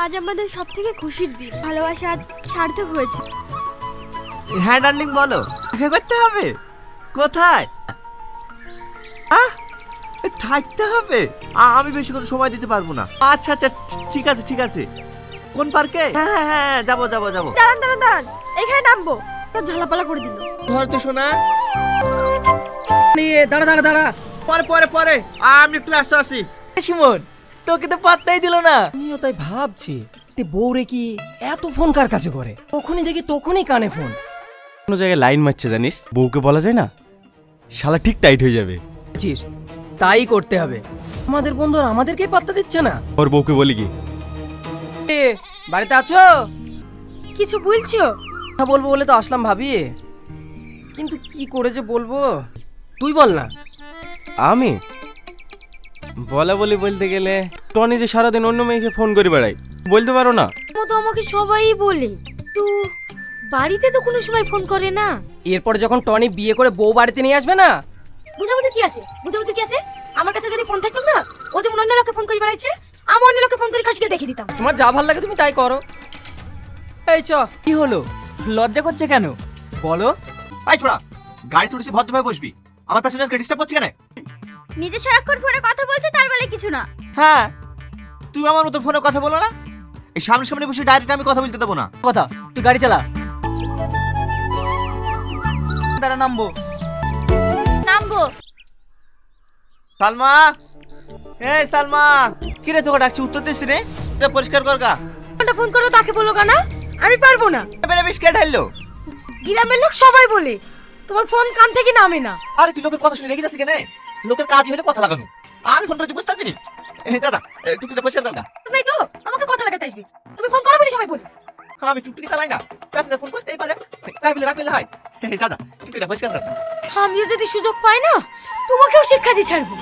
আজ আমাদের সবথেকে খুশির দিন। ভালোবাসা আজ সার্থক হয়েছে। হ্যাঁ ডার্লিং, বলো দেখা করতে হবে কোথায়? থাকতে হবে? আমি বেশিক্ষণ সময় দিতে পারবো না। আচ্ছা আচ্ছা, ঠিক আছে ঠিক আছে। কোন পার্কে? হ্যাঁ হ্যাঁ হ্যাঁ, যাবো যাবো যাবো। দাঁড়ান দাঁড়ান দাঁড়ান, এখানে নামবো। ঝালাপালা করে দিল। ধর তো শোনা। দাঁড়া দাঁড়া দাঁড়া, পরে পরে পরে আমি একটু ব্যস্ত আছি। সুমন তোকে তো পাত্তাই দিল না। আমিও তাই ভাবছি বউরে কি এত ফোন কার কাছে করে, তখনই দেখি তখনই কানে ফোন। কোনো জায়গায় লাইন মারছে জানিস, বউকে বলা যায় না, শালা ঠিক টাইট হয়ে যাবে। তাই করতে হবে। আমাদের বন্ধু আর আমাদেরকেই পাত্তা দিচ্ছে না। ওর বউকে বলি কি, বাড়িতে আছো? কিছু বলছো? কথা বলবো বলে তো আসলাম ভাবি, কিন্তু কি করে যে বলবো তুই বল না। আমি বলা বলি বলতে গেলে টনি যে সারাদিন অন্য মেয়েকে ফোন করে বেড়াই, বলতে পারো না? ও তো আমাকে সবাই বলে, তো বাড়িতে তো কোনো সময় ফোন করে না। এরপর যখন টনি বিয়ে করে বউ বাড়িতে নিয়ে আসবে না, বুঝাবুঝি কি আছে? বুঝাবুঝি কি আছে? আমার কাছে যদি ফোন থাকতো না, ও যেমন অন্য লোককে ফোন করে বেড়াইছে, আমি অন্য লোককে ফোন করে খাসিকে দেখে দিতাম। তোমার যা ভাল লাগে তুমি তাই করো। এই চ, কি হলো, লজ্জা করছে কেন বলো? আই ছোড়া, গাড়ি তুলেছি ভদ্রভাবে বসবি। আমার প্যাসেঞ্জারকে ডিস্টার্ব করছি কেন? নিজে সারাক্ষণ ফোনে কথা বলছে, তার বলে কিছু না। হ্যাঁ, তুমি আমার মতো ফোনে কথা বলো না। এই সামনে সামনে বসে ডাইরেক্ট আমি কথা বলতে দেবো না। কথা, তুই গাড়ি চালা। দাঁড়া, নামবো। নামবো। সালমা, এই সালমা, কি রে তোকে ডাকছি, উত্তর দিস রে। এটা পরিষ্কার কর গা। ফোনটা ফোন করো, তাকে বলো না আমি পারবো না। এবারে বেশ কে ঢাইলো? গ্রামের লোক সবাই বলে তোমার ফোন কান থেকে নামে না। আরে তুই লোকের কথা শুনে রেগে যাচ্ছিস কেন? লোকের কাজ হলে কথা লাগানো। আমি ফোনটা তুই বুঝতে পারবি? দাদা টুকটুকিটা পরিষ্কার কর গা। নাই তো আমাকে কথা লাগাতে আসবি। তুমি ফোন করো বলে সবাই বলে। আমি টুকটুকি চালাই না, প্যাসেঞ্জার ফোন করতেই পারে, তাই বলে রাখলে হয়? দাদা টুকটুকিটা পরিষ্কার কর। আমিও যদি সুযোগ পাই না, তোমাকেও শিক্ষা দিয়ে ছাড়বো।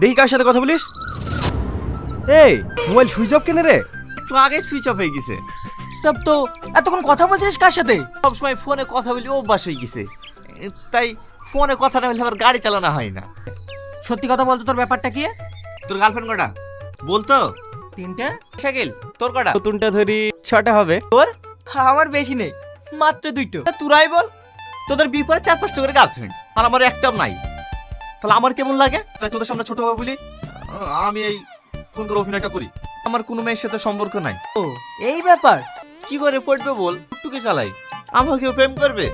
দেখি কার সাথে কথা বলিস। এই মোবাইল সুইচ অফ কেনে রে? একটু আগে সুইচ অফ হয়ে গেছে। তব তো এতক্ষণ কথা বলছিস কার সাথে? সব সময় ফোনে কথা বলি অভ্যাস হয়ে গেছে, তাই ফোনে কথা না হলে আমার গাড়ি চালানো হয় না। সত্যি কথা বলতো, তোর ব্যাপারটা কি? তোর গার্লফ্রেন্ড কটা বলতো? 3টে। শাকিল তোর কটা? নতুনটা ধরি 6টা হবে। তোর? আমার বেশি নেই, মাত্র 2টো। তুরাই বল, তোদের বিপরে 4-5টা করে গার্লফ্রেন্ড, আর আমার একটাও নাই। তাহলে আমার কেমন লাগে? তাই তোদের সামনে ছোট হবে বলি আমি এই ফোন করে অভিনয়টা করি। আমার কোনো মেয়ের সাথে সম্পর্ক নাই। ও এই ব্যাপার। কি করে পড়বে বল? টুকি চালাই, আমাকে কেউ প্রেম করবে?